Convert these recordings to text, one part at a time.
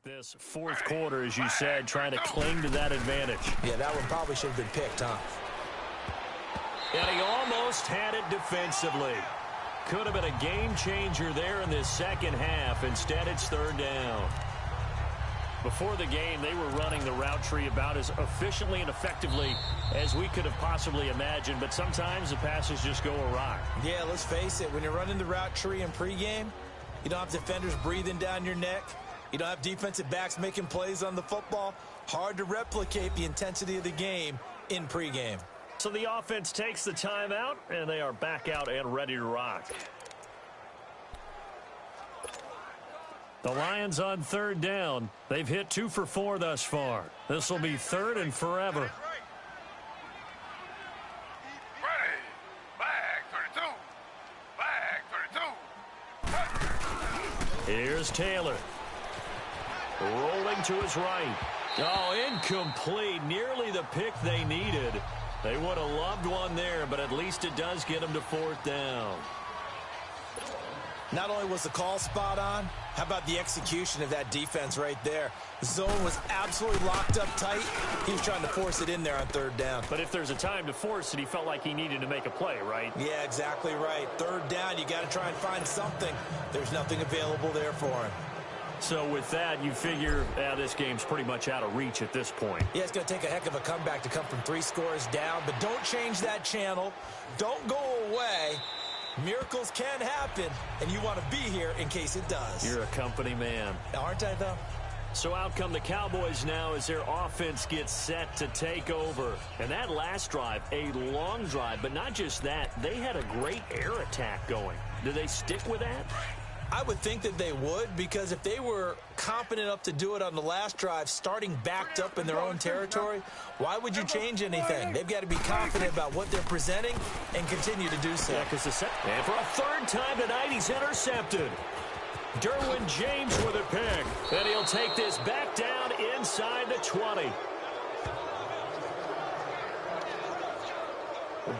This fourth quarter, as you said, trying to cling to that advantage. Yeah, that one probably should have been picked, huh? And he almost had it defensively. Could have been a game changer there in this second half. Instead, it's third down. Before the game, they were running the route tree about as efficiently and effectively as we could have possibly imagined, but sometimes the passes just go awry. Yeah, let's face it. When you're running the route tree in pregame, you don't have defenders breathing down your neck. You don't have defensive backs making plays on the football. Hard to replicate the intensity of the game in pregame. So the offense takes the timeout, and they are back out and ready to rock. The Lions on third down. They've hit 2 for 4 thus far. This will be third and forever. Ready. Flag 32. Flag 32. Here's Taylor. Rolling to his right. Oh, incomplete. Nearly the pick they needed. They would have loved one there, but at least it does get them to fourth down. Not only was the call spot on, how about the execution of that defense right there? The zone was absolutely locked up tight. He was trying to force it in there on third down. But if there's a time to force it, he felt like he needed to make a play, right? Yeah, exactly right. Third down, you got to try and find something. There's nothing available there for him. So with that, you figure this game's pretty much out of reach at this point. Yeah, it's going to take a heck of a comeback to come from 3 scores down, but don't change that channel. Don't go away. Miracles can happen, and you want to be here in case it does. You're a company man. Aren't I, though? So out come the Cowboys now as their offense gets set to take over. And that last drive, a long drive, but not just that. They had a great air attack going. Do they stick with that? I would think that they would, because if they were confident enough to do it on the last drive, starting backed up in their own territory, why would you change anything? They've got to be confident about what they're presenting and continue to do so. Yeah, because and for a third time tonight, he's intercepted. Derwin James with a pick. And he'll take this back down inside the 20.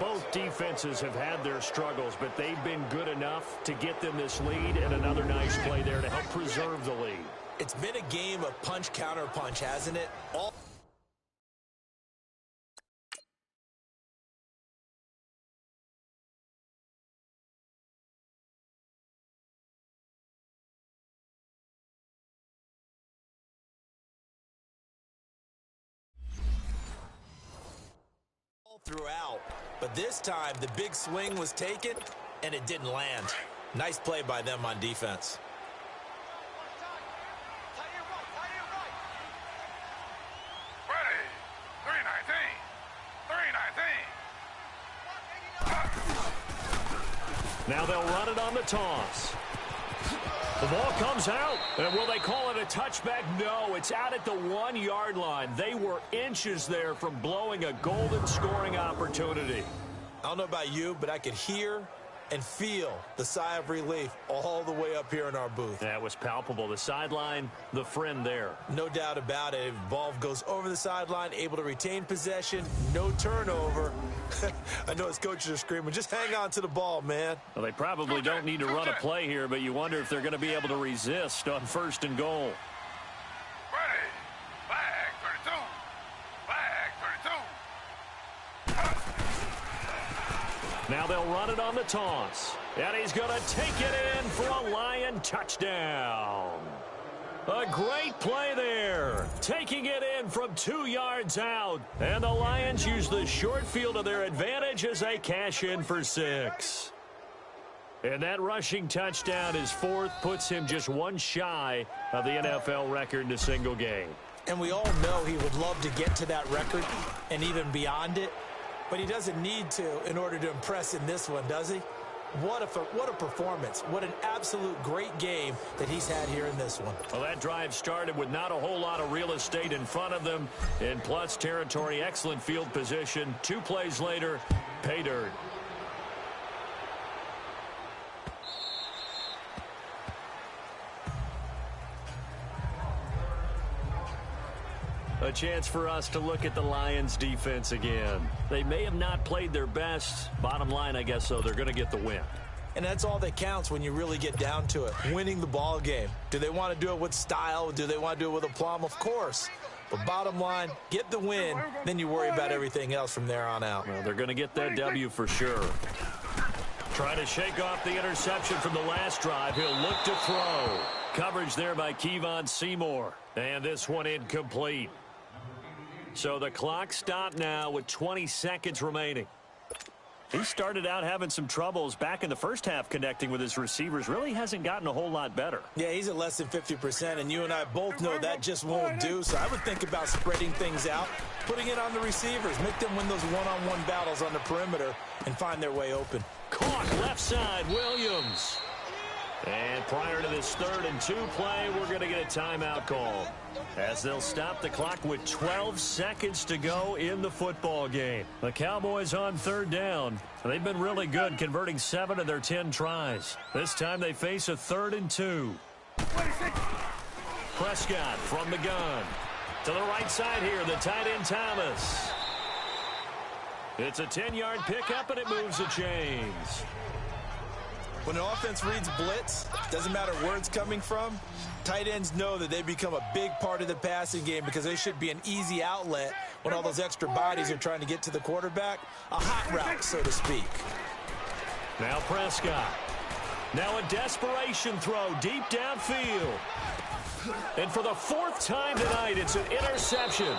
Both defenses have had their struggles, but they've been good enough to get them this lead, and another nice play there to help preserve the lead. It's been a game of punch-counter-punch, hasn't it? All throughout, but this time the big swing was taken and it didn't land. Nice play by them on defense. Ready. 319. Now they'll run it on the toss. The ball comes out, and will they call it a touchback? No, it's out at the 1-yard line. They were inches there from blowing a golden scoring opportunity. I don't know about you, but I could hear and feel the sigh of relief all the way up here in our booth. That was palpable. The sideline, the friend there. No doubt about it. Ball goes over the sideline, able to retain possession, no turnover. I know his coaches are screaming, just hang on to the ball, man. Well, they probably don't need to run a play here, but you wonder if they're going to be able to resist on first and goal. Ready. Flag 32. Flag 32. Now they'll run it on the toss. And he's going to take it in for a Lion touchdown. A great play there. Taking it in from 2 yards out. And the Lions use the short field to their advantage as they cash in for 6. And that rushing touchdown, his 4th, puts him just 1 shy of the NFL record in a single game. And we all know he would love to get to that record and even beyond it. But he doesn't need to in order to impress in this one, does he? What a performance. What an absolute great game that he's had here in this one. Well, that drive started with not a whole lot of real estate in front of them. In plus territory, excellent field position. 2 plays later, pay dirt. A chance for us to look at the Lions defense again. They may have not played their best. Bottom line, I guess, so they're going to get the win. And that's all that counts when you really get down to it, winning the ball game. Do they want to do it with style? Do they want to do it with aplomb? Of course. But bottom line, get the win, then you worry about everything else from there on out. Well, they're going to get that W for sure. Trying to shake off the interception from the last drive. He'll look to throw. Coverage there by Kevon Seymour. And this one incomplete. So the clock stopped now with 20 seconds remaining. He started out having some troubles back in the first half connecting with his receivers. Really hasn't gotten a whole lot better. Yeah, he's at less than 50%, and you and I both know that just won't do. So I would think about spreading things out, putting it on the receivers, make them win those one-on-one battles on the perimeter and find their way open. Caught left side, Williams. And prior to this 3rd and 2 play, we're going to get a timeout call as they'll stop the clock with 12 seconds to go in the football game. The Cowboys on 3rd down. They've been really good, converting 7 of their 10 tries. This time they face a 3rd and 2. Prescott from the gun. To the right side here, the tight end Thomas. It's a 10-yard pickup, and it moves the chains. When an offense reads blitz, doesn't matter where it's coming from, tight ends know that they become a big part of the passing game because they should be an easy outlet when all those extra bodies are trying to get to the quarterback. A hot route, so to speak. Now Prescott. Now a desperation throw deep downfield. And for the 4th time tonight, it's an interception.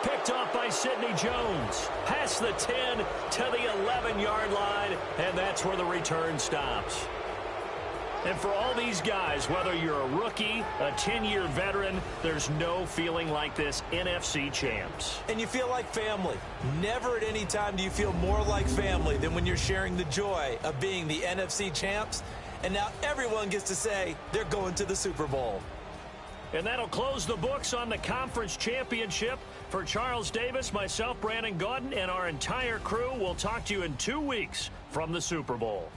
Picked off by Sidney Jones. Past the 10 to the 11-yard line, and that's where the return stops. And for all these guys, whether you're a rookie, a 10-year veteran, there's no feeling like this NFC champs. And you feel like family. Never at any time do you feel more like family than when you're sharing the joy of being the NFC champs. And now everyone gets to say they're going to the Super Bowl. And that'll close the books on the conference championship. For Charles Davis, myself, Brandon Gaudin, and our entire crew, we'll talk to you in 2 weeks from the Super Bowl.